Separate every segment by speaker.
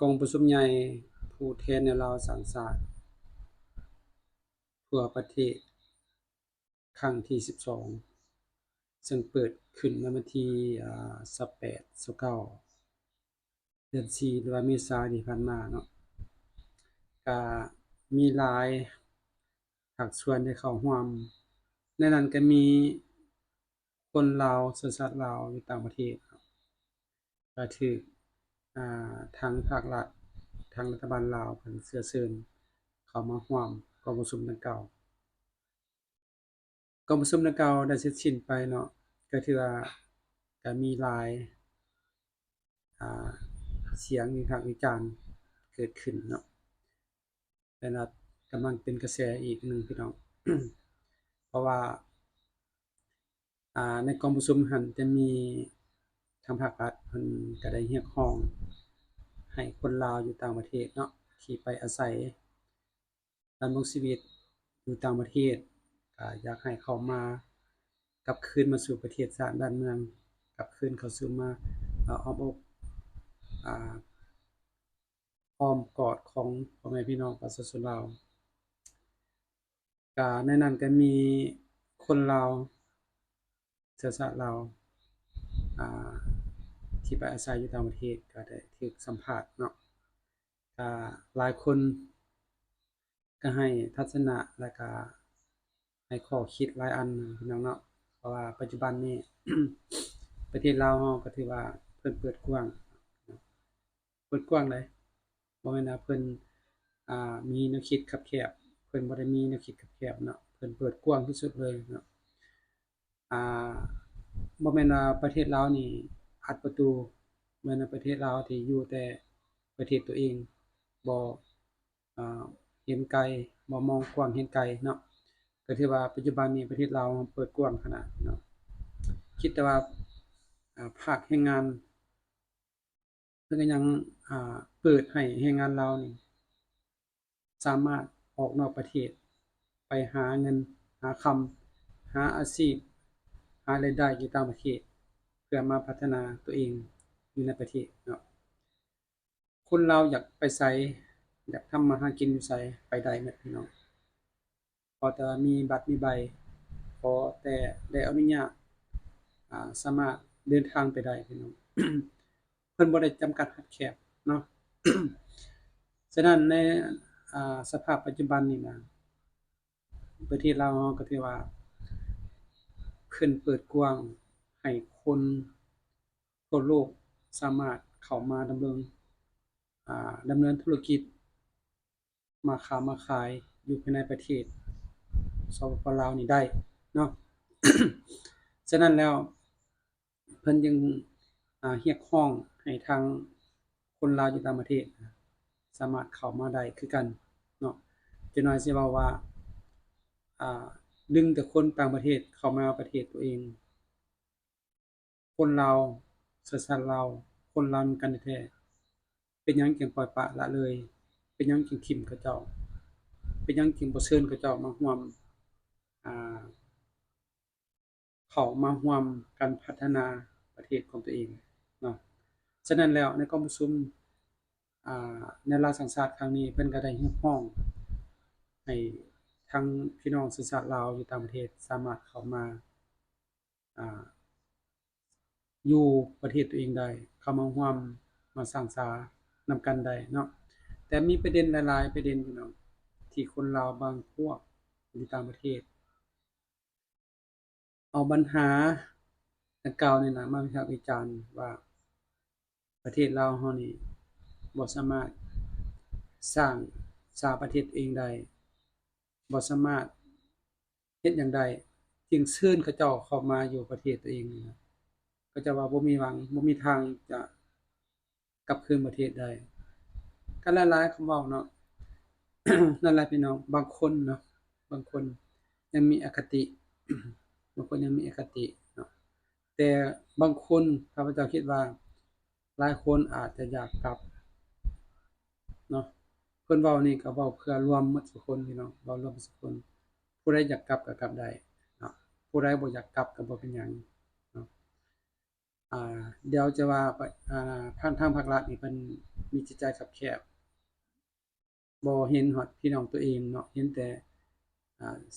Speaker 1: กองประชุมใหญ่ผู้แทนในลาวสังชาติทั่วประเทศครั้งที่12ซึ่งเปิดขึ้นในวันที่18 29เดือน4หรือว่าเมษายนที่ผ่านมาเนาะก็มีหลายภาคส่วนได้เข้าร่วมในนั้นก็มีคนลาวเชื้อชาติลาวอยู่ต่างประเทศก็ถูกทางภาครัฐทางรัฐบาลลาวเพิ่นเชื้อเชิญเข้ามาร่วมกองประชุมดังกล่าว กองประชุมดังกล่าวได้เสร็จสิ้นไปเนาะก็ถือว่าก็มีหลายอ่าเสียงวิพากษ์วิจารณ์เกิดขึ้นเนาะแต่ว่ากำลังเป็นกระแสอีกหนึ่งพี่น้อง เพราะว่าในกองประชุมหั้นจะมีทางภาครัฐเพิ่นก็ได้เรียกร้องให้คนลาวอยู่ต่างประเทศเนาะที่ไปอาศัยดำรงชีวิตอยู่ต่างประเทศก็อยากให้เข้ามากลับคืนมาสู่ประเทศชาติบ้านเมืองกลับคืนเข้าสู่มาอ้อมอกอ่าอ้อมกอดของพ่อแม่พี่น้องประชาชนลาวก็ในนั้นก็มีคนลาวเชื้อชาติลาวอ่าที่ไปอาศัยอยู่ต่างประเทศก็ได้ถูกสัมภาษณ์เนาะก็หลายคนก็ให้ทัศนะแล้วก็ให้ข้อคิดหลายอันพี่น้องเนาะเพราะว่าปัจจุบันนี้ ประเทศลาวเราก็ถือว่าเพิ่นเปิดกว้างเปิดกว้างเลยบ่แม่นว่าเพิ่นมีแนวคิดคับแคบเพิ่นบ่ได้มีแนวคิดคับแคบเนาะเพิ่นเปิดกว้างที่สุดเลยเนาะอ่าบ่แม่นว่าประเทศลาวนี่อัดประตูเหมือนว่าประเทศลาวที่อยู่แต่ประเทศตัวเองบ่อ่าเห็นไกลบ่มองกว้างเห็นไกลเนาะก็ถือว่าปัจจุบันนี้ประเทศลาวเปิดกว้างขนาดเนาะคิดแต่ว่าภาคแรงงาน เพิ่นก็ยังเปิดให้แรงงานลาวนี่สามารถออกนอกประเทศไปหาเงินหาคำหาอาชีพหารายได้อยู่ต่างประเทศเพื่อมาพัฒนาตัวเองอยู่ในประเทศเนาะคนลาวอยากไปไสอยากทำมาหากินอยู่ไสไปได้หมดพี่น้องขอแต่ว่ามีบัตรมีใบขอแต่ได้อนุญาตสามารถเดินทางไปได้พี่น้อง เพิ่นบ่ได้จำกัดคับแคบเนาะ ฉะนั้นในสภาพปัจจุบันนี่นะประเทศลาวเราก็ถือว่าเพิ่นเปิดกว้างให้คนทั่วโลกสามารถเข้ามาดำเนินธุรกิจมาค้ามาขายอยู่ภายในประเทศสปปลาวนี่ได้เนาะ ฉะนั้นแล้วเพิ่นจึงเรียกร้องให้ทางคนลาวอยู่ต่างประเทศสามารถเข้ามาได้คือกันเนาะจักหน่อยสิเว้าว่าอ่าดึงแต่คนต่างประเทศเข้ามาประเทศตัวเองคนลาวเชื้อชาติลาวคนลาวนำกันแท้ๆเป็นหยังจึงปล่อยปละละเลยเป็นหยังจึงถิ้มเขาเจ้าเป็นหยังจึงบ่เชิญเขาเจ้ามาร่วมอ่า เขามาร่วมกันพัฒนาประเทศของตัวเองเนาะฉะนั้นแล้วในกองประชุมในลาวสังชาติครั้งนี้เพิ่นก็ได้เรียกร้องให้ทั้งพี่น้องเชื้อชาติลาวอยู่ต่างประเทศสามารถเข้ามาอ่าอยู่ประเทศตัวเองได้เข้ามาร่วมมาสร้างสรรค์นำกันได้เนาะแต่มีประเด็นหลายๆประเด็นพี่น้องที่คนลาวบางพวกอยู่ต่างประเทศเอาปัญหาดังกล่าวนี่น่ะมาวิพากษ์วิจารณ์ว่า ประเทศลาวเรานี่บ่สามารถสร้างประเทศตัวเองได้บ่สามารถเฮ็ดหยังได้จึงเชิญเขาเจ้าเข้ามาอยู่ประเทศตัวเองนี่นะเขาเจ้าว่าบ่มีหวังบ่มีทางจะกลับคืนประเทศได้ก็หลายๆคำเว้าเนาะ นั่นแหละพี่น้องบางคนเนาะบางคนยังมีอคติ บางคนยังมีอคติเนาะแต่บางคนข้าพเจ้าคิดว่าหลายคนอาจจะอยากกลับเนาะเพิ่นเว้านี่ก็เว้าเพื่อรวมหมดซุคนพี่น้องเว้ารวมซุคน ผู้ใดอยากกลับก็กลับได้เนาะผู้ใดบ่อยากกลับก็บ่เป็นหยังเนาะ เดี๋ยวจะว่าทางภาครัฐนี่เพิ่นมีจิตใจคับแคบบ่เห็นฮอดพี่น้องตัวเองเนาะเห็นแต่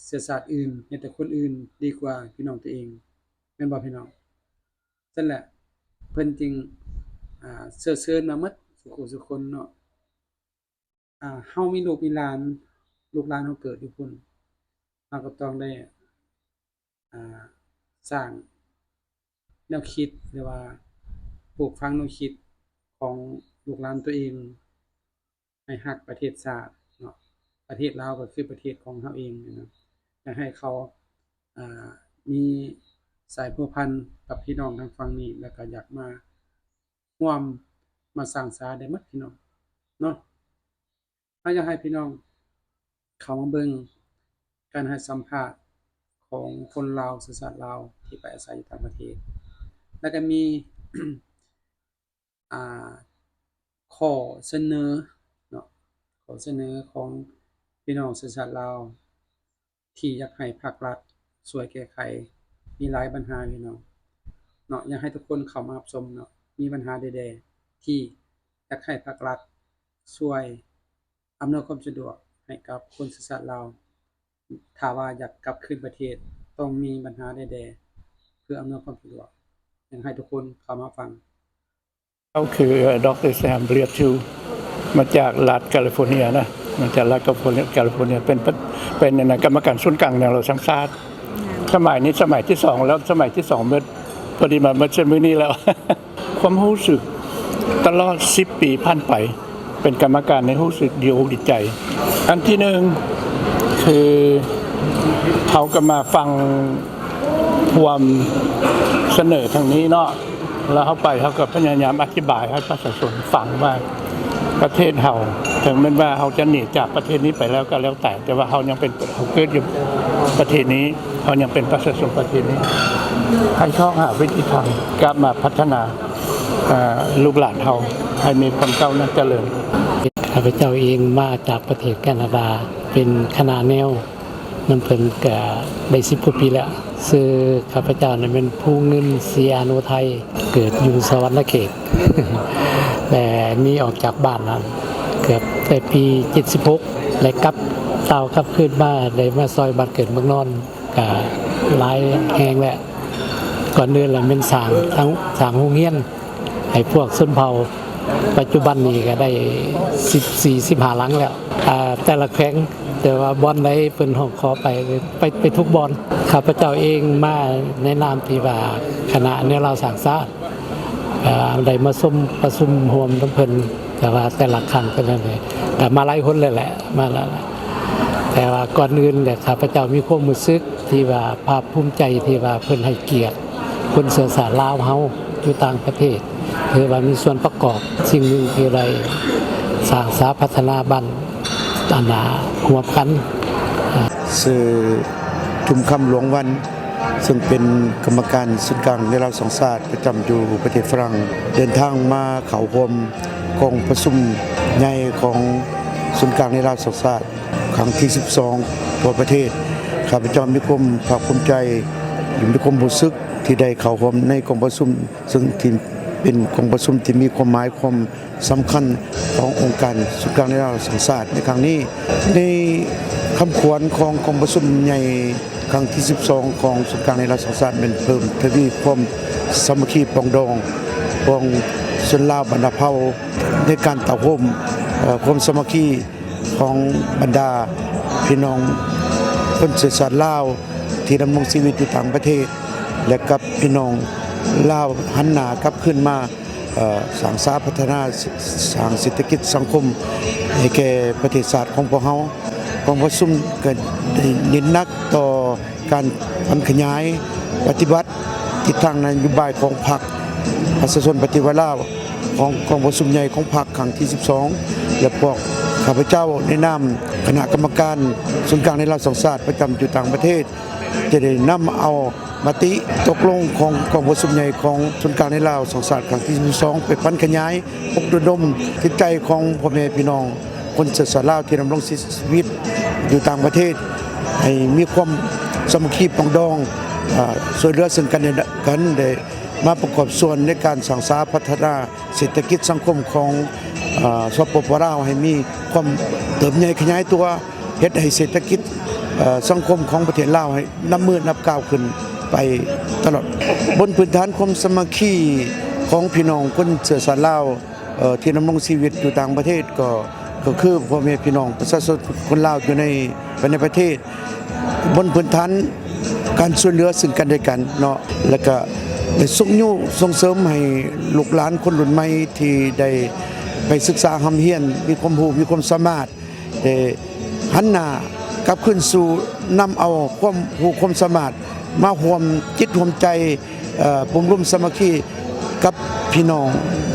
Speaker 1: เชื้อชาติอื่นเห็นแต่คนอื่นดีกว่าพี่น้องตัวเองแม่นบ่พี่น้องซั่นแหละเพิ่นจึงเชื้อเชิญมาหมดซุผู้ซุคนเนาะเฮามีลูกมีหลานลูกหลานเฮาเกิดอยู่พุ่นเราก็ต้องได้อ่าสร้างแนวคิดหรือว่าปลูกฝังแนวคิดของลูกหลานตัวเองให้รักประเทศชาติเนาะประเทศลาวก็คือประเทศของเราเองนะอยากให้เขาอ่ามีสายพัวพันกับพี่น้องทางฝั่งนี้แล้วก็อยากมาร่วมมาสร้างสรรค์ได้หมดพี่น้องเนาะเราอยากให้พี่น้องเข้ามาเบิ่งการให้สัมภาษณ์ของคนลาวสัญชาติลาวที่ไปอาศัยอยู่ต่างประเทศแล้วก็มี อ่าข้อเสนอเนาะข้อเสนอของพี่น้องสัญชาติลาวที่อยากให้ภาครัฐช่วยแก้ไขมีหลายปัญหาพี่น้องเนาะอยากให้ทุกคนเข้ามารับชมเนาะมีปัญหาใดๆที่อยากให้ภาครัฐช่วยอำนวยความสะดวกให้กับคนสัญชาติลาวถ้าว่าอยากกลับคืนประเทศต้องมีปัญหาใดๆเพื่ออำนวยความสะดวกอยากให้ทุกคนเข้ามาฟัง
Speaker 2: เขาคือดรแซมเรียบชูมาจากรัฐแคลิฟอร์เนียนะมาจากรัฐแคลิฟอร์เนียเป็นกรรมการศูนย์กลางแนวเราสังชาติสมัยนี้สมัยที่2แล้วสมัยที่2เมื่อพอดีมาเมื่อมื้อนี้แล้ว ความรู้สึกตลอด10ปีผ่านไปเป็นกรรมการในรู้สึกดีอกดีใจอันที่1คือเขาก็มาฟังความเสนอทางนี้เนาะแล้วเขาไปเขาก็พยายามอธิบายให้ประชาชนฟังว่าประเทศเฮาถึงแม้ว่าเขาจะหนีจากประเทศนี้ไปแล้วก็แล้วแต่ว่าเขายังเป็นเขาเกิดอยู่ประเทศนี้เขายังเป็นประชาชนประเทศนี้ให้เขาหาวิธีทางกลับมาพัฒนาลูกหลานเฮาให้มีความก้าวหน้าเจริญ
Speaker 3: ข้าพเจ้าเองมาจากประเทศแคนาดาเป็นคณะแนวนำเพิ่นก็ได้10กว่าปีแล้วซึ่งข้าพเจ้านั้นเป็นผู้เงินเสียโนไทยเกิดอยู่สวรรณเขต แต่นี่ออกจากบ้านนั้นเกือบแต่ปี76และกลับขึ้นมาได้มาซอยบ้านเกิดเมืองนอนก็หลายแห่งแหละก่อนอื่นแล้วเป็นสร้างโรงเรียนให้พวกชนเผ่าปัจจุบันนี้ก็ได้14-15หลังแล้วแต่ละแขวงแต่ว่าบอนใดเพิ่นห้องขอไปทุกบอนข้าพเจ้าเองมาในนามที่ว่าคณะแนวเราสร้างชาติได้มาประชุมร่วมทั้งเพิ่นแต่ว่าแต่ละครั้งเป็นจังได๋แต่มาหลายคนเลยแหละมาแล้วแต่ว่าก่อนอื่นเนี่ยข้าพเจ้ามีความรู้สึกที่ว่าภาคภูมิใจที่ว่าเพิ่นให้เกียรติคนเชื้อสายลาวเฮาอยู่ต่างประเทศคือว่ามีส่วนประกอบสิ่งหนึ่งคือได้สร้างสาพัฒนาบ้านหัวพัน
Speaker 4: สื่อทุมคำหลวงวันซึ่งเป็นกรรมการศูนย์กลางในเราสองศาสตร์ประจำอยู่ประเทศฝรั่งเดินทางมาเข้าร่วมกองประชุมใหญ่ของศูนย์กลางในเราสองศาสตร์ครั้งที่12ทั่วประเทศข้าพเจ้ามีความภาคภูมิใจมีความรู้สึกที่ได้เข้าร่วมในกองประชุมซึ่งที่เป็นกองประชุมที่มีความหมายความสำคัญขององค์การศูนย์กลางในเราสองศาสตร์ในครั้งนี้ในคำขวัญของกองประชุมใหญ่ครั้งที่12ของศูนย์กลางในเราสองศาสตร์เป็นเพิ่มทวีความสามัคคีปรองดองของชนลาวบรรดาเผ่าในการต่อร่วมความสามัคคีของบรรดาพี่น้องคนเชื้อชาติลาวที่ดำรงชีวิตอยู่ต่างประเทศและกับพี่น้องลาวหันหน้ากลับขึ้นมาสร้างสรรค์พัฒนาสร้างเศรษฐกิจสังคมให้แก่ประเทศชาติของพวกเรากองประชุมก็ได้เน้นหนักต่อการขยายปฏิบัติทิศทางนโยบายของพรรคประชาชนปฏิวัติลาวของกองประชุมใหญ่ของพรรคครั้งที่12และพวกข้าพเจ้าในนามคณะกรรมการศูนย์กลางในเราสองศาสตร์ประจำอยู่ต่างประเทศจะได้นำเอามติตกลงของกองประชุมใหญ่ของศูนย์กลางในลาวสองศาสตร์ครั้งที่12ไปพันขยายปลุกระดมจิตใจของพ่อแม่พี่น้องคนเชื้อสายลาวที่ดำรงชีวิตอยู่ต่างประเทศให้มีความสามัคคีปรองดองช่วยเหลือซึ่งกันได้ มาประกอบส่วนในการสร้างสรรค์พัฒนาเศรษฐกิจสังคมของสปป.ลาวให้มีความเติบใหญ่ขยายตัวเฮ็ดให้เศรษฐกิจสังคมของประเทศลาวให้นับมือนับก้าวขึ้นไปตลอดบนพื้นฐานความสามัคคีของพี่น้องคนเชื้อสายลาวที่ดำรงชีวิตอยู่ต่างประเทศก็คือพ่อแม่พี่น้องประชาชนคนลาวอยู่ในประเทศบนพื้นฐานการช่วยเหลือซึ่งกันและกันเนาะแล้วก็ได้ส่งเสริมให้ลูกหลานคนรุ่นใหม่ที่ได้ไปศึกษาหำเฮียนมีความรู้มีความสามารถได้หันหน้ากลับขึ้นสู่นำเอาความรู้ความสามารถมาร่วมจิตร่วมใจร่วมสามัคคีกับพี่น้อง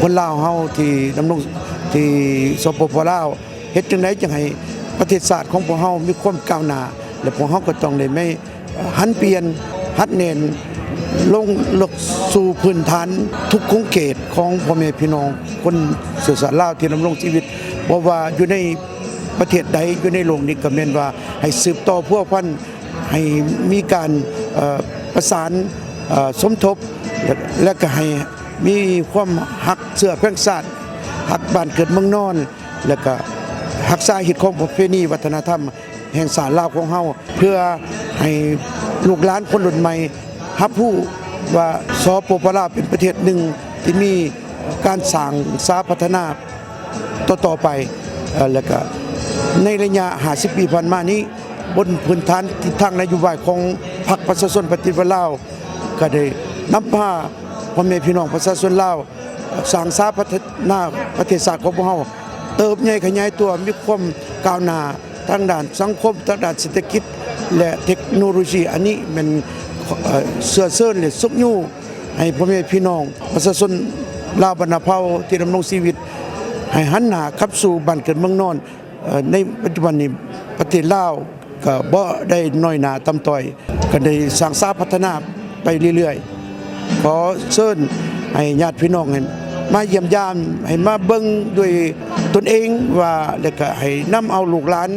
Speaker 4: คนลาวเฮาที่ดำรงที่สปป.ลาวเฮ็ดจังได๋จังให้ประเทศชาติของพวกเฮามีความก้าวหน้าและพวกเฮาก็ต้องได้ไม่หันเปลี่ยนหัดเน้นลงลึกสู่พื้นฐานทุกขงเขตของพ่อแม่พี่น้องคนเชื้อสายลาวที่ดำรงชีวิตบ่ว่าอยู่ในประเทศใดอยู่ในโลกนี้ก็แม่นว่าให้สืบต่อพัวพันธุ์ให้มีการประสานสมทบและก็ให้มีความหักเสื้อแพร่งชาติหักบ้านเกิดเมืองนอนแล้วก็รักษาหิตของประเพณีวัฒนธรรมแห่งศาสตร์ลาวของเฮาเพื่อให้ลูกหลานคนรุ่นใหม่รับรู้ว่าสปป.ลาวเป็นประเทศหนึ่งที่มีการสร้างสาพัฒนาต่อไปแล้วก็ในระยะ50 ปีผ่านมานี้บนพื้นฐานทิศทางนโยบายของพรรคประชาชนปฏิวัติลาวก็ได้นำพาพ่อแม่พี่น้องประชาชนลาวสร้างสาพัฒนาประเทศชาติของพวกเฮาเติบใหญ่ขยายตัวมีความก้าวหน้าทางด้านสังคมทางด้านเศรษฐกิจและเทคโนโลยีอันนี้มันเสื่อเซินและสุกยู่ให้พ่อแม่พี่น้องประชาชนลาวบรรณเผ่าที่ดำรงชีวิตให้หันหน้าเข้าสู่บ้านเกิดเมืองนอนในปัจจุบันนี้ประเทศลาวก็บ่ได้น้อยหน้าต่ำต้อยก็ได้สร้างสรรค์พัฒนาไปเรื่อยๆขอเชิญให้ญาติพี่น้องมาเยี่ยมยามให้มาเบิ่งด้วยตนเองว่าแล้วก็ให้นำเอาลูกหลาน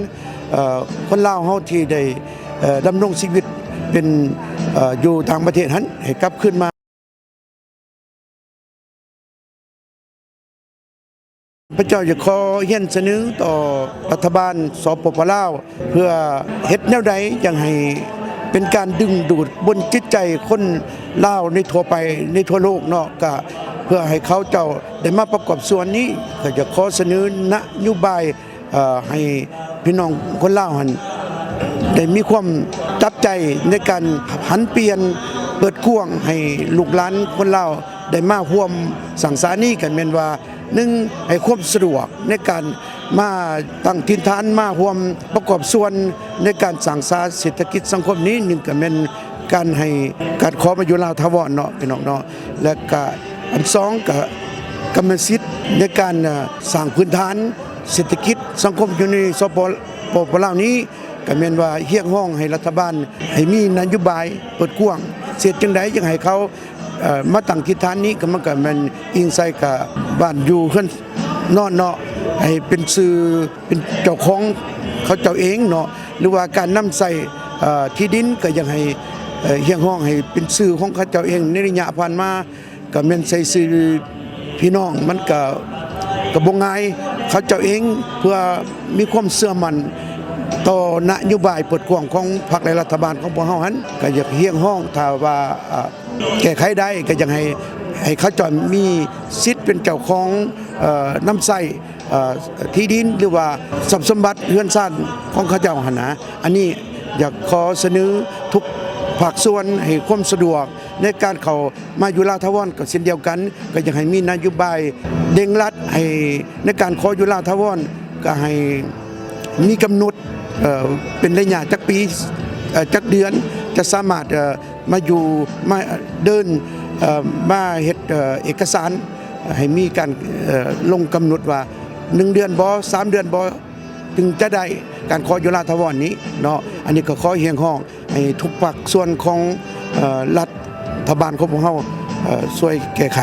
Speaker 4: คนลาวเฮาที่ได้ดำรงชีวิตเป็นอยู่ต่างประเทศนั้นให้กลับขึ้นมาพระเจ้าจะขอเฮียนเสนอต่อรัฐบาลสปป.ลาวเพื่อเฮ็ดแนวใดจังให้เป็นการดึงดูดบนจิตใจคนลาวในทั่วไปในทั่วโลกเนาะก็เพื่อให้เขาเจ้าได้มาประกอบส่วนนี้ก็จะขอเสนอนโยบายให้พี่น้องคนลาวหันได้มีความจับใจในการหันเปลี่ยนเปิดกว้างให้ลูกหลานคนลาวได้มาร่วมสังสรรค์นี้กันแม่นว่า1ให้ความสะดวกในการมาตั้งถิ่นฐานมาร่วมประกอบส่วนในการสร้างสรรค์เศรษฐกิจสังคมนี้1ก็แม่นการให้การขอมาอยู่ลาวถาวรเนาะพี่น้องเนาะและก็อัน2ก็กรรมสิทธิ์ในการสร้างพื้นฐานเศรษฐกิจสังคมอยู่ในสปป.ลาวนี้ก็แม่นว่าเรียกร้องให้รัฐบาลให้มีนโยบายเปิดกว้างเสียจังได๋จังให้เขามาตั้งทิศทานนี้ก็มันก็แม่นอิงใส่กับบ้านอยู่เฮือนนอนเนาะให้เป็นสื่อเป็นเจ้าของเขาเจ้าเองเนาะหรือว่าการนำใส่ที่ดินก็ยังให้เรียกร้องให้เป็นสื่อของเขาเจ้าเองในระยะผ่านมาก็แม่นใส่สื่อพี่น้องมันก็บ่ง่ายเขาเจ้าเองเพื่อมีความเชื่อมั่นต่อนโยบายเปิดกว้างของพรรคและรัฐบาลของพวกเฮาหันก็อยากเฮียงห้องถ้าว่าแก้ไขได้ก็ยังให้เขาจอยมีสิทธิ์เป็นเจ้าของน้ำใส้ที่ดินหรือว่าทรัพย์สมบัติเรือนซ่านของเขาเจ้าหั่นนะอันนี้อยากขอเสนอทุกภาคส่วนให้ความสะดวกในการเข้ามาอยู่ลาวถาวรก็เช่นเดียวกันก็อยากให้มีนโยบายเร่งรัดให้ในการขออยู่ลาวถาวรก็ให้มีกำหนดเป็นระยะจักปีจักเดือนจะสามารถมาอยู่มาเดินมาเฮ็ดเอกสารให้มีการลงกำหนดว่า1 เดือนบ่3 เดือนบ่ถึงจะได้การขออยู่ลาวถาวรนี้เนาะอันนี้ก็ขอเฮียงห้องให้ทุกภาคส่วนของรัฐบาลของพวกเฮาช่วยแก้ไข